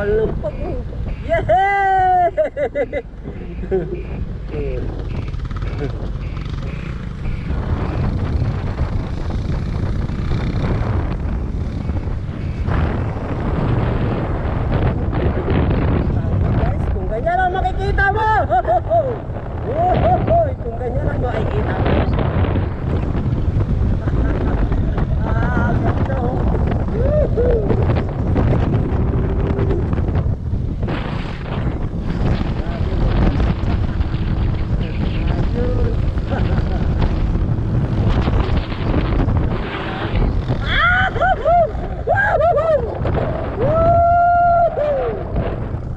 kapal ng pag. Yehey! Guys, kung ganyan ang makikita mo. Kung ganyan ang makikita mo. Ganda oh.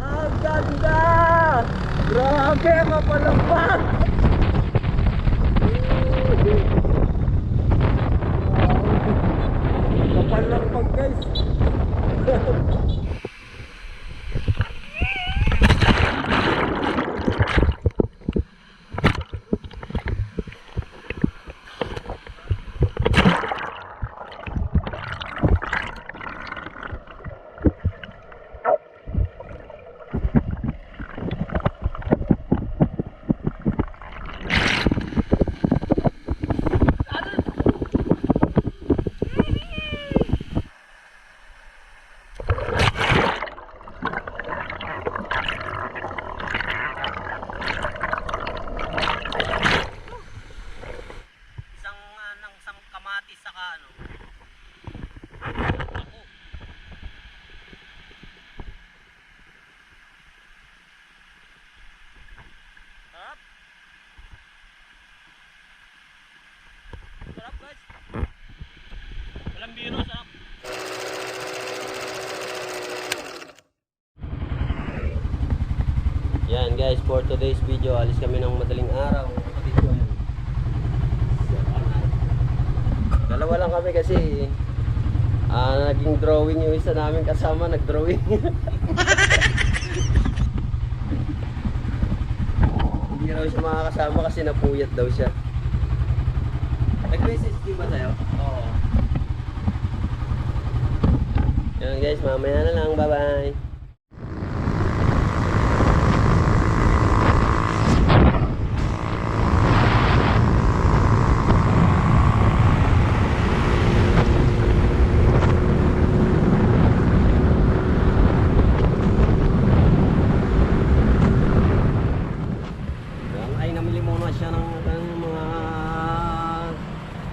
Ang ganda! Grabe, mapalambak! Mapalambak guys! Isang kamatis saka ano. Ako. Sarap. Sarap guys. Walang biro, sarap. Yan guys, for today's video, alis kami ng madaling araw. Dalawa lang kami kasi naging drawing yung isa namin kasama, nag-drawing. Hindi raw siya makakasama kasi napuyat daw siya. Nag-message di ba sa'yo? Oo. Yan guys, mamaya na lang, bye bye.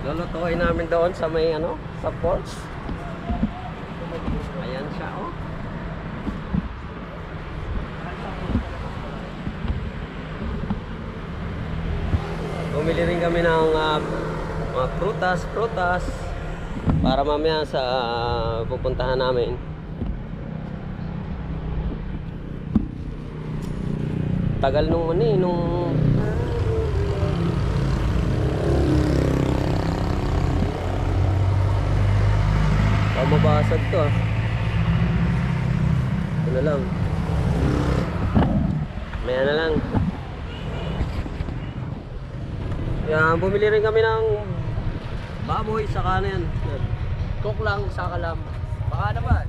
Lulutuin namin doon sa may ano, sa porch. Ayan siya oh. Bumili rin kami ng mga prutas para mamaya sa pupuntahan namin. Tagal nung ano eh, nung mabasag to ah. Ito na lang. Maya na lang. Yan, bumili rin kami ng baboy, saka na yan. Cook lang, saka lang. Baka naman.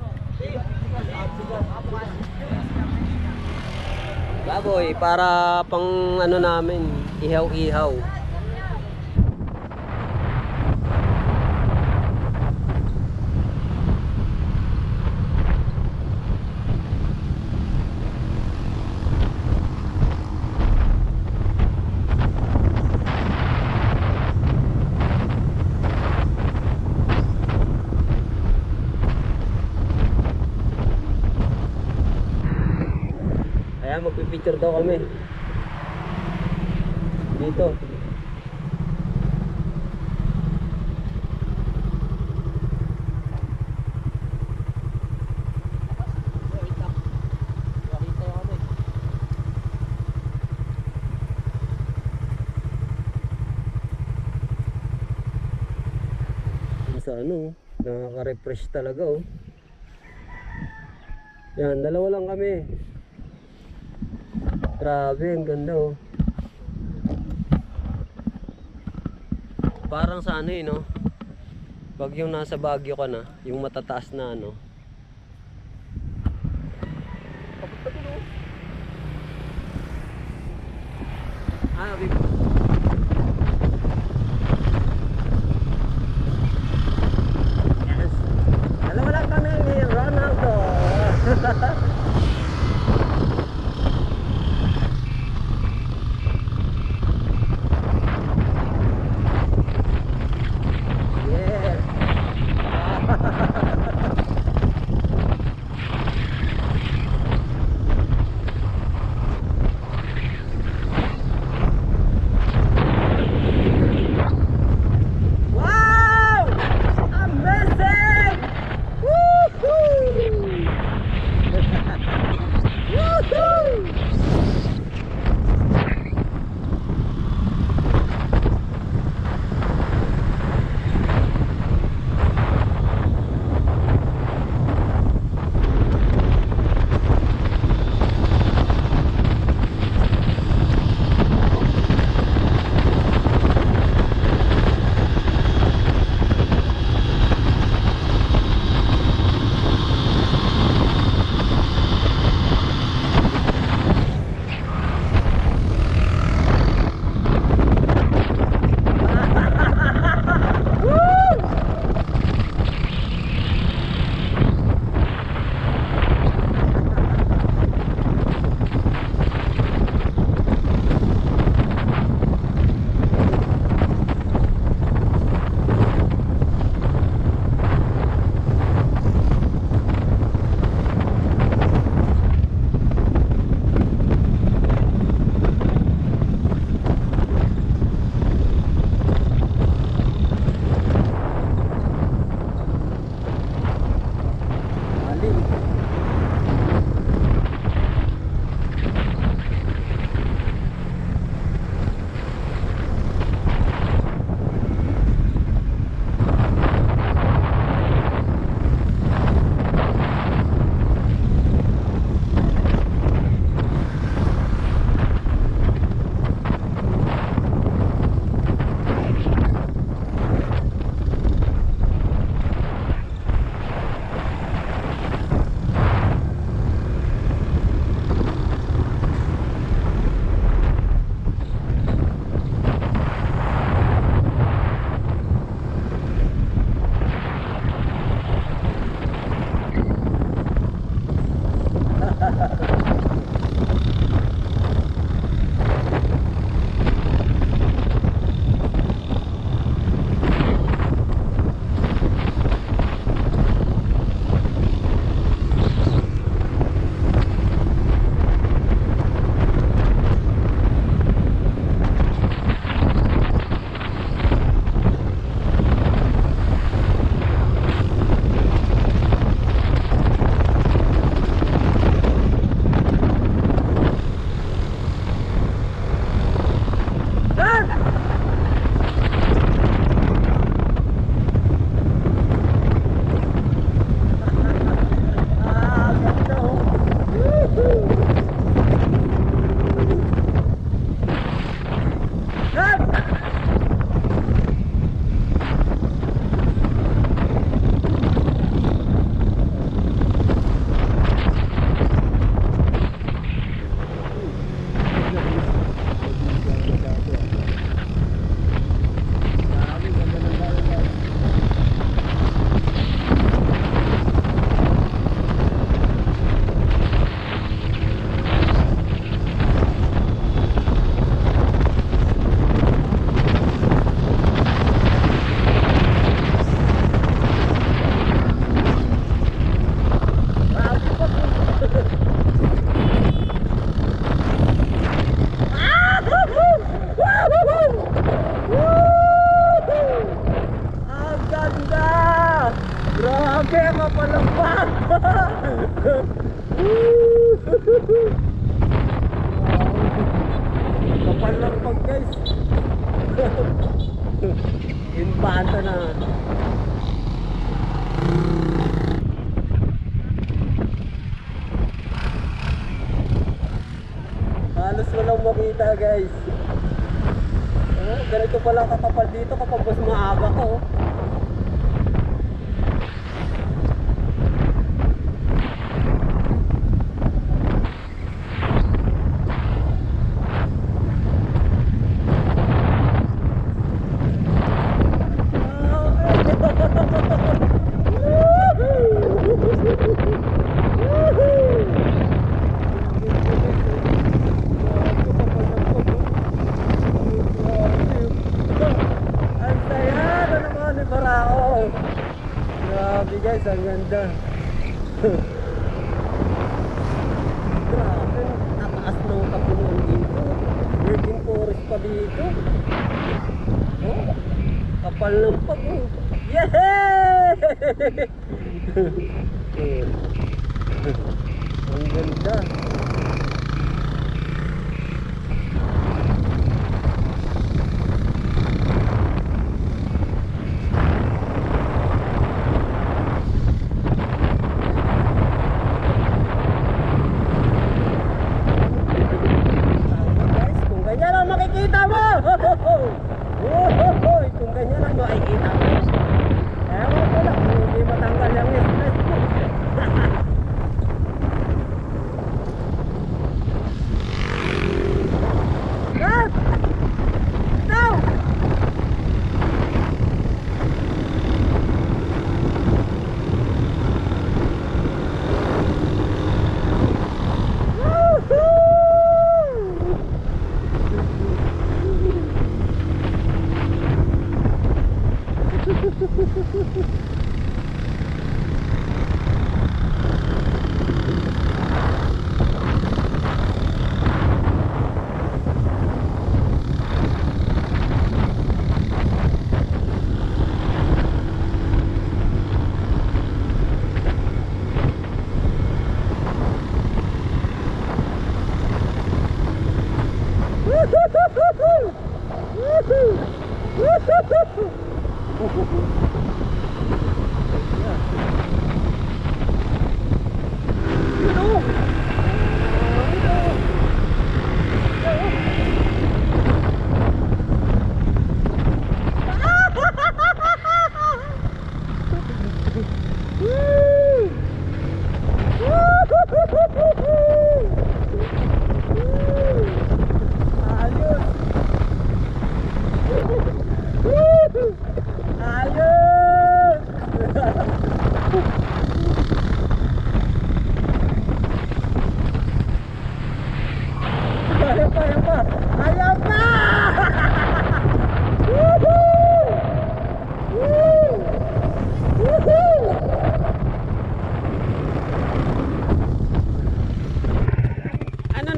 Baboy, para pang ano namin, ihaw-ihaw. Kaya magpipicture daw kami dito. Sa ano, nakaka-refresh talaga oh. Yan, dalawa lang kami. Grabe, ang ganda oh. Parang sa ano eh no, pag yung nasa Baguio ka na, yung matataas na ano, Ah, yes. Dalawa lang kami ni Ronaldo. Yes. Wow! Amazing! Woohoo! Woohoo! Kapal lang pag guys. Impanta na. Halos walang makita guys. Ganito pala kakapal dito kapag mas maaga ko. guys, ang ganda. Grabe, nataas ng kapunuan dito. Virgin forest pa dito. Oh, kapal ng pag. Yehey! Ang ganda. Makikita mo! Kung ganyan ang makikita mo. Ewan ko lang kung hindi matanggal yung stress ko. Cut! No!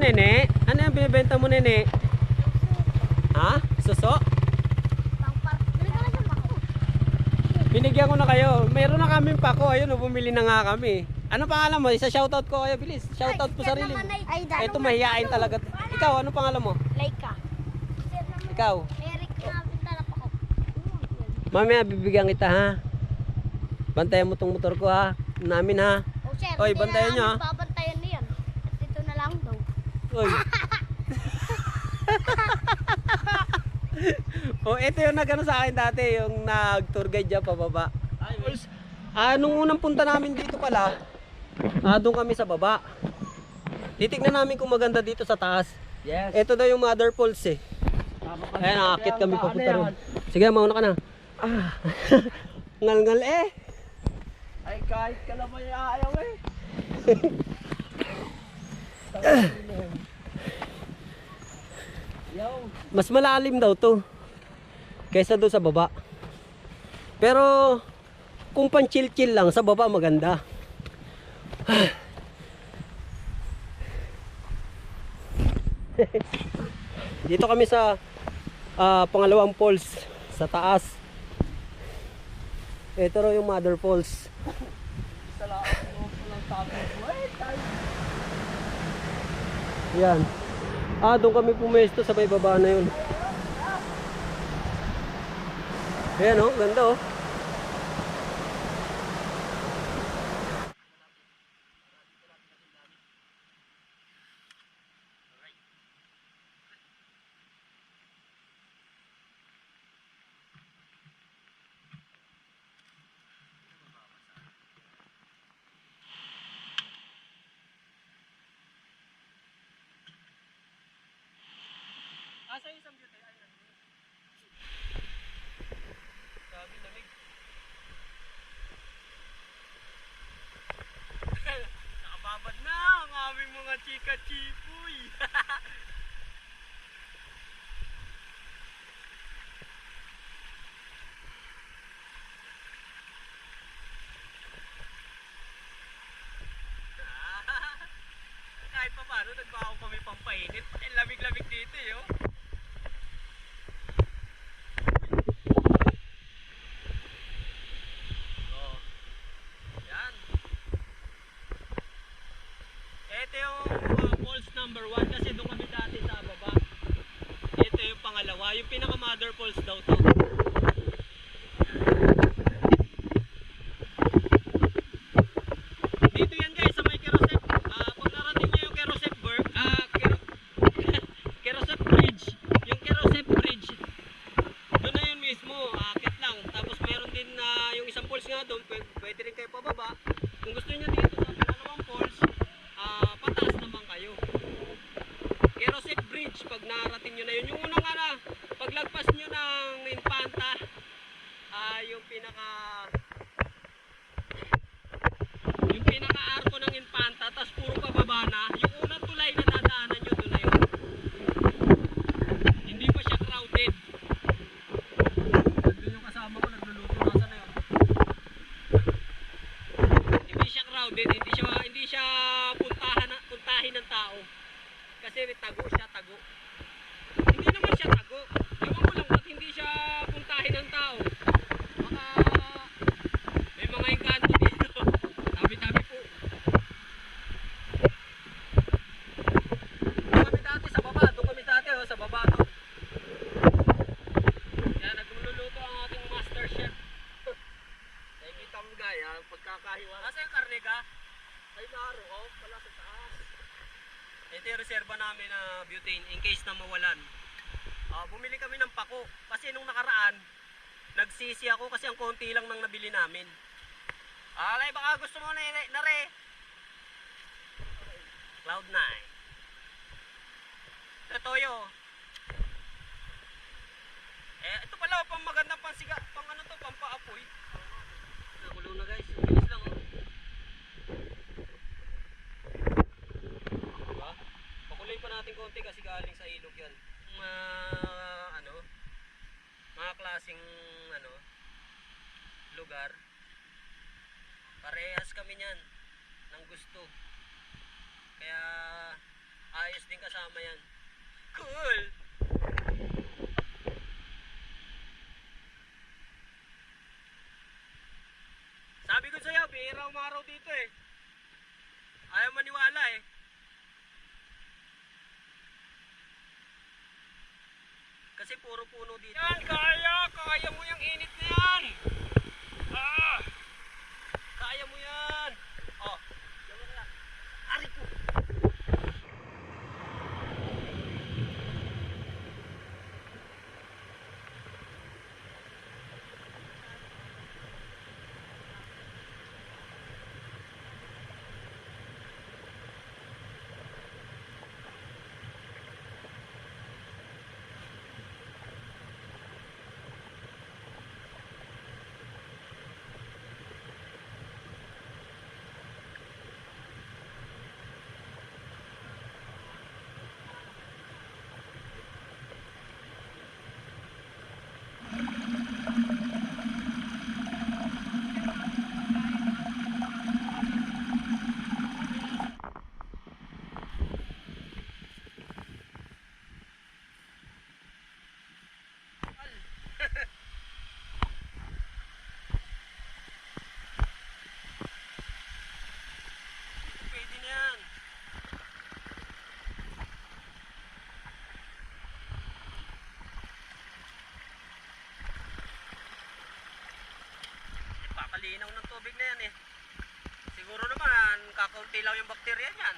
Nene? Ano yung binibenta mo, nene? Ha? Suso? Binigyan ko na kayo. Mayroon na kaming pako. Ayun, bumili na nga kami. Ano pangalan mo? Isa shoutout ko kayo, bilis. Shoutout mo sarili. Ito, mahihain talaga. Ikaw, ano pangalan mo? Laika. Ikaw? Eric na pintalap ako. Mamaya, bibigyan kita, ha? Bantayan mo tong motor ko, ha? Namin, ha? Oy, bantayan nyo, ha? Babantayan niyan. At ito na lang daw. Oy. Oh, ito yung nagano sa akin dati, yung nag-tour guide dyan pababa. Nung unang punta namin dito pala, doon kami sa baba. Titignan namin kung maganda dito sa taas. Yes. Ito daw yung Mother Falls eh. Ayan, nakakit kami papunta ron. Sige, mauna ka na. Ngal-ngal eh. Ay, kahit ka naman ayaw eh. Mas malalim daw to kaysa doon sa baba. Pero kung pan chill-chill lang, sa baba maganda. Dito kami sa pangalawang falls sa taas. Ito raw yung Mother Falls. Yan. Doon kami pumesto sa may baba na yun. Ayan oh, ganda oh. Asa yung isang beauty? Ayan. Sabi lamig. Nakababad na ang aming mga chika-chipoy. nagtrabaho kami pampainit. Eh, lamig-lamig dito eh, oh. Oh. Yan. Ito yung falls number 1 kasi doon kami dati sa baba. Ito yung pangalawa, yung pinaka mother falls daw to. Dito yan guys sa may Kerosep. Pag narating nyo yung Kerosep Kerosep Bridge. Yung Kerosep Bridge. Doon na yun mismo, akit lang. Tapos meron din na yung isang falls nga doon, pwede rin kayo pababa. Kung gusto niyo dito sa pangalawang falls, pataas naman kayo. Kerosep Bridge, pag narating nyo na yun. Yung unang paglagpas nyo ng Infanta, yung pinaka-arko ng Infanta, tapos puro pababa na. Yung unang tulay na dadaanan nyo, doon na yun. Hindi pa siya crowded. Doon yung kasama ko, nagluluto. Nasa na yun? Hindi siya crowded, hindi siya puntahin ng tao. Kasi tago siya, tago. Hindi naman siya tago. Ewan ko lang ba't hindi siya puntahin ng tao. Baka may mga engkanto dito. Tabi-tabi po. Doon kami dati sa baba. Doon kami dati sa baba to. Yan, nagluluto ang ating master chef. Nakikita mo gaya, pagkakahiwa. Asa yung karne ka? Ay naroon, pala sa taas. Ito yung reserva namin na butane in case na mawalan. Bumili kami ng pako kasi nung nakaraan nagsisi ako kasi ang konti lang nang nabili namin. Alay, baka gusto mo na re Cloud9. Ito toyo. Ito pala pang magandang pansiga, pang ano to, pampaapoy. Nakulo na guys, bilis lang oh. Diba? Pakuloy pa natin konti kasi galing sa ilog yan. Mga klaseng lugar. Parehas kami niyan ng gusto. Kaya ayos din kasama yan. Cool! Sabi ko sa'yo, bihira umaraw dito eh. Ayaw maniwala eh. Kasi puro puno dito. Yan, kaya mo yung init na yan. Kaya mo yan. Oh, yan mo na lang. Ari ko. Pwede na yan. Pakalinaw ng tubig na yan eh. Siguro naman kakaunti lang yung bakterya niyan.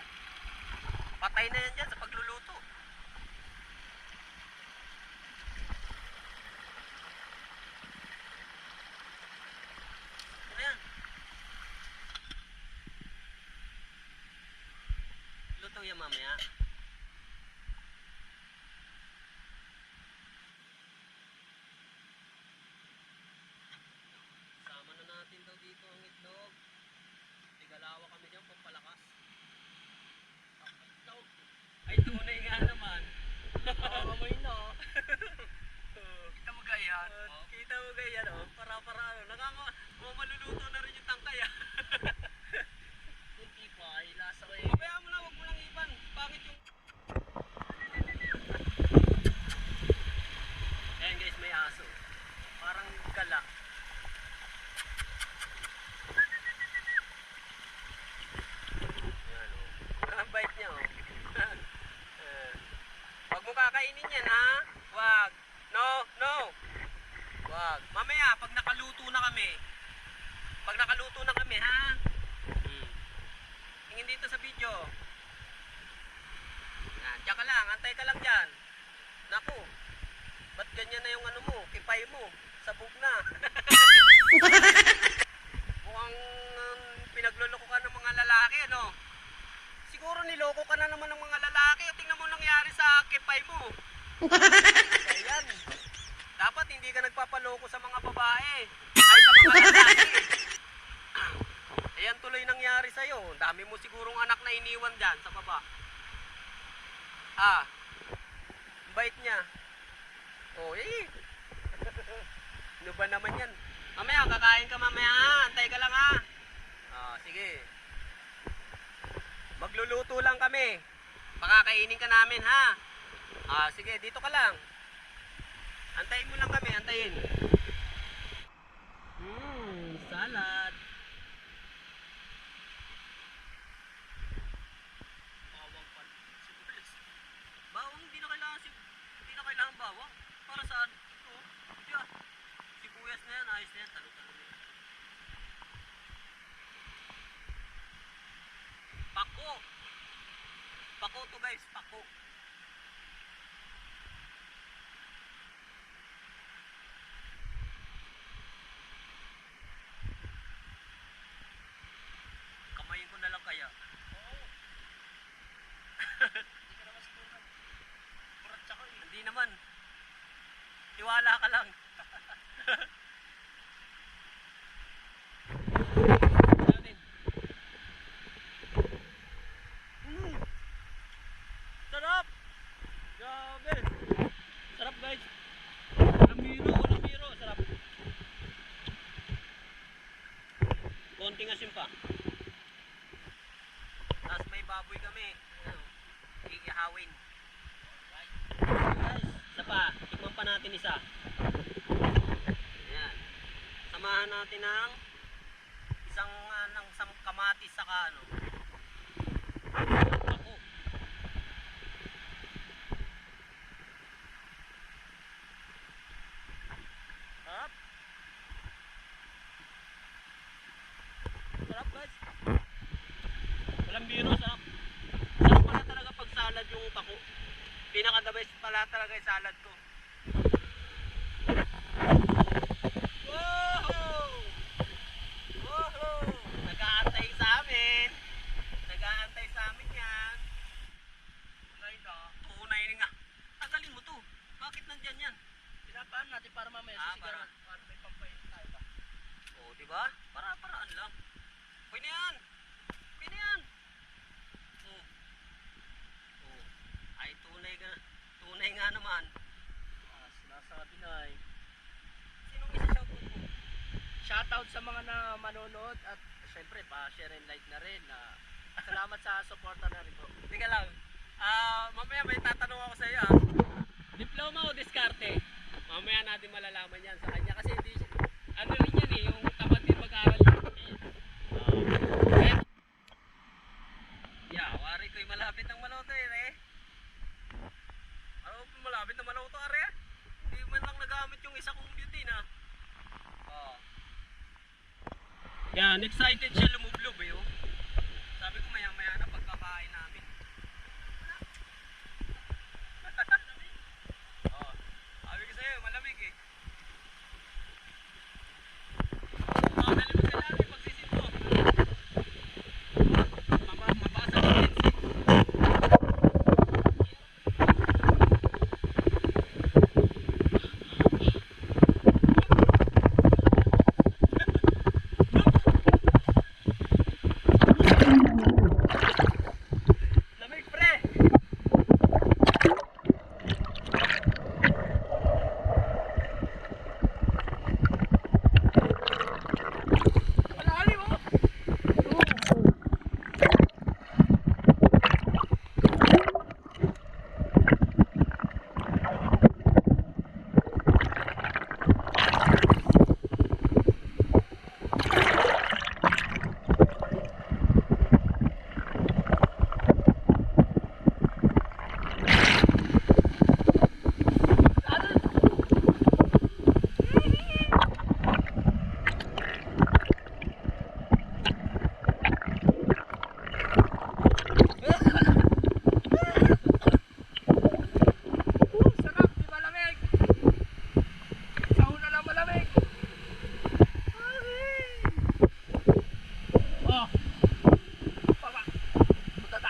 Patay na yan dyan sa pagluluto. Ano yan? Luto yan mamaya. Sama na natin daw dito ang itlog. Tigalawa kami dyan, pampalakas. Itlog. Ay, tunay nga naman. Amoy na. Kita mo ganyan. Kita mo ganyan, oh. Para-para, maluluto na rin yung tangkay, ah. Kunti pa, ay lasa ko eh. Pabayaan mo na, wag mo lang ipan. Pangit yung... kakainin yan ha. Wag. No, no. Wag. Mamaya, pag nakaluto na kami. Pag nakaluto na kami ha. Tingin dito sa video. Yan, diyan ka lang. Antay ka lang dyan. Naku. Ba't ganyan na yung ano mo? Kipay mo. Sabog na. Mukhang pinagloloko ka ng mga lalaki, ano? Siguro niloko ka na naman ng mga lalaki. Tingnan mo nangyari sa kipay mo. Ayan. Dapat hindi ka nagpapaloko sa mga babae. Ay, sa mga lalaki. Ayan tuloy nangyari sa'yo. Dami mo sigurong anak na iniwan dyan sa baba. Ah. Bait niya. Oh, eh. Ano ba naman yan? Mamaya, kakain ka mamaya ha. Antay ka lang ha. Ah, sige. Magluluto lang kami. Pakakainin ka namin ha. Ah, sige, dito ka lang. Antayin mo lang kami, antayin. Salad. Bawang pa. Bawang, hindi na kailangan bawang. Para saan? Oh, diyan. Sibuyas na yan, ayos na yan, talo-talo na yan. Pako. Pako to guys, pako. Kamayin ko na lang kaya. Oo. Hindi ka naman siguro na. Kurat siya ko eh. Hindi naman. Tiwala ka lang. Natin. Sarap! Grabe! Sarap guys! Walang biro, sarap. Konting asin pa. Tapos may baboy kami. Ano, Ihawin. Guys, isa pa. Tikman pa natin isa. Ayan. Samahan natin ng isang kamatis saka ano. Ako. Sarap. Sarap guys. Walang biro, sarap. Sarap pala talaga pag salad yung pako. Pinaka the best pala talaga yung salad ko. Wow! Wow! Nag-aantay sa amin. Nag-aantay sa amin yan. Tunay na. Tunay nga. Tagalin mo to. Bakit nandyan yan? Pinapaan natin para mamaya sisigaran. Para may pampayin tayo ba? Oo, diba? Para-paraan lang. Pwede na yan. Pwede na yan. Ay, tunay nga naman. Sinasabi na eh. Sinong isa-shoutout mo? Shoutout sa mga na manonood at syempre pa-share and like na rin. Salamat sa suporta na rin po. Teka lang. Mamaya may tatanong ako sa iyo. Diploma o diskarte? Mamaya natin malalaman yan sa kanya kasi hindi siya. Ano rin yan eh, yung tamad din mag-aral. Wari ko'y malapit ng maloto eh. Ano malapit ng maloto are? Hindi man lang nagamit yung isa kong beauty na. Yan, excited siya lumublob eh. Oh. Sabi ko maya-maya na pagkakain namin. Sabi ko sa'yo, malamig eh. Dali mo sa ilalim pagsisinto. Mabasa ko din.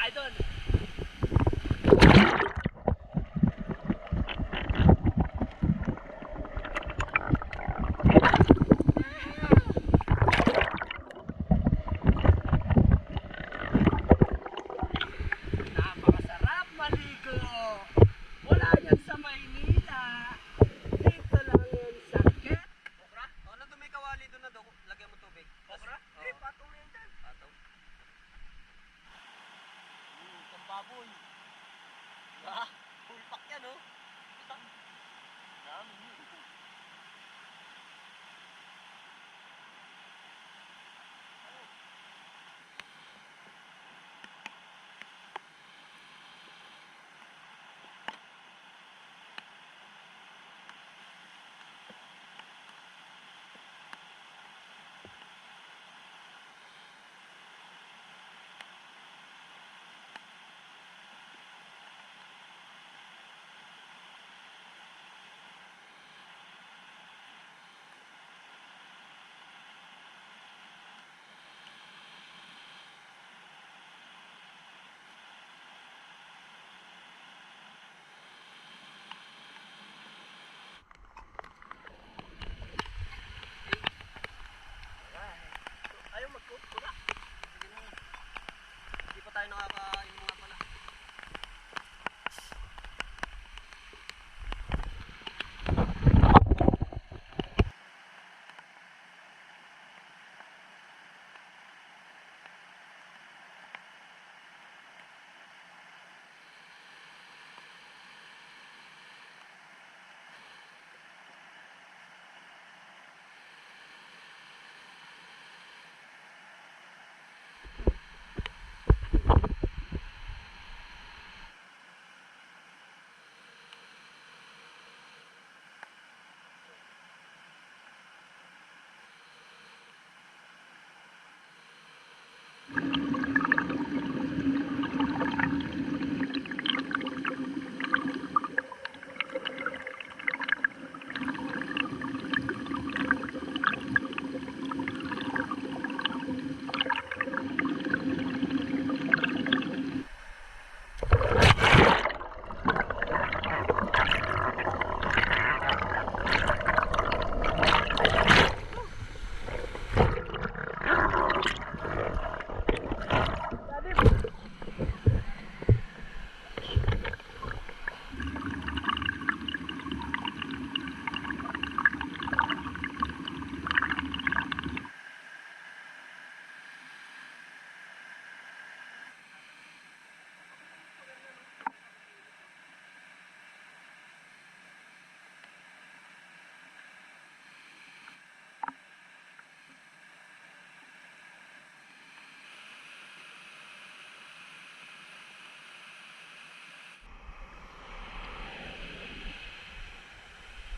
idol. Napakasarap maligo. Wala yan sa Maynila. Dito lang yan sa Ket. Okra? O, nandun may kawali doon na doon. Lagyan mo tubig. Okra? Oo. Eh, patong yan dyan. Pataw. Pambaboy. Ah, full pack yan, oh. Dami. Ayaw mag-cook. Wala. Hindi pa tayo nakakain mga pala.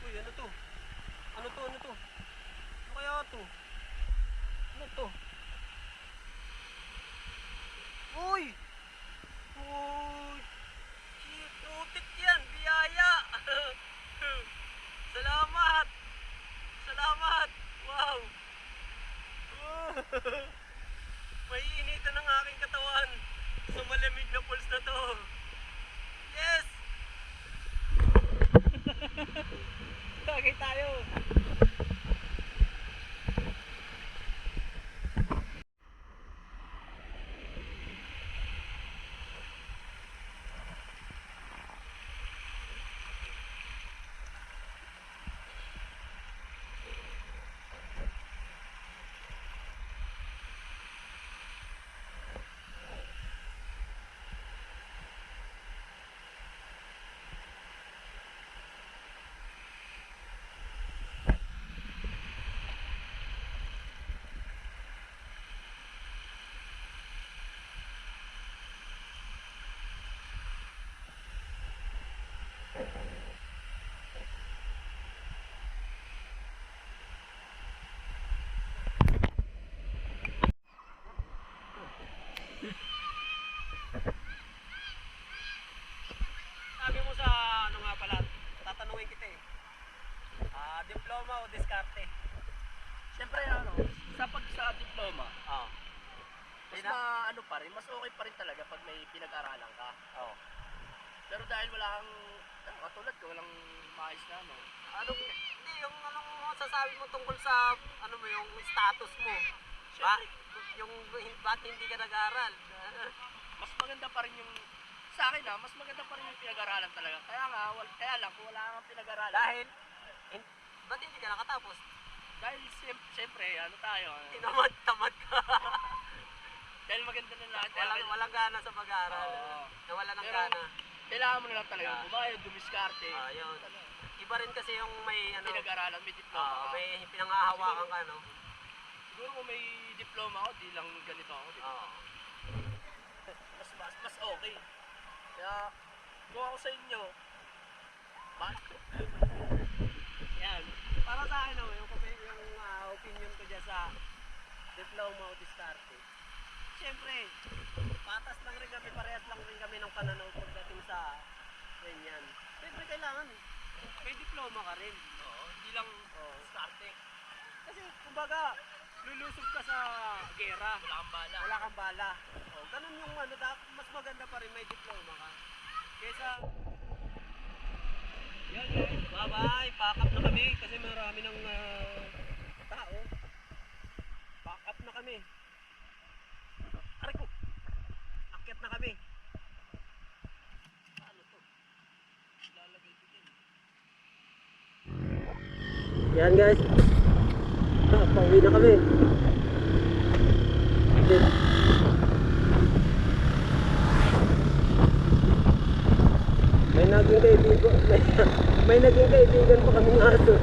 Uy, ano to? Ano to? Ano to? Ano kaya to? Ano to? Uy! Uy! Shit, utik yan! Biyaya! Salamat! Salamat! Wow! Maiinitan ang aking katawan sa malamig na pulse na to. Yes! Tagay tayo! pa rin, mas okay pa rin talaga pag may pinag-aralan ka. Oo. Pero dahil wala kang, katulad ko, walang maayos na ano. Hindi, yung anong sasabi mo tungkol sa, ano mo, yung status mo. Ba, yung ba't hindi ka nag-aaral? Mas maganda pa rin yung, sa akin mas maganda pa rin yung pinag-aralan talaga. Kaya nga, kaya lang, kung wala kang pinag-aralan. Dahil, ba't hindi ka nakatapos? Dahil siyempre, ano tayo, Tamad ka. dahil maganda na lahat. Walang gana sa pag-aaral. Oo. Nawala ng Pero, gana. kailangan mo na lang talaga bumayad, dumiskarte. Yun. Iba rin kasi yung may ano, Pinag-aralan, may diploma ka. may pinangahawakan ka, no? Siguro kung may diploma ako, di lang ganito ako. Di ba? Oo. Mas okay. Kaya, kung ako sa inyo, Yan. Para sa akin, yung opinion ko dyan sa diploma o diskarte. Siyempre, patas lang rin kami, parehas lang rin kami ng pananaw pagdating sa ganyan. Siyempre, kailangan may diploma ka rin. Oo, hindi lang diskarte. Kasi, kumbaga, lulusog ka sa gera. Wala kang bala. Wala kang bala. Ganun yung ano, mas maganda pa rin may diploma ka. Kesa, yan guys, bye-bye. Pack up na kami kasi marami ng tao. Pack up na kami. Aray ko. Akyat na kami. Paano to? Lalagay ko din. Yan guys. Pauwi na kami. May naging kaibigan pa kaming aso.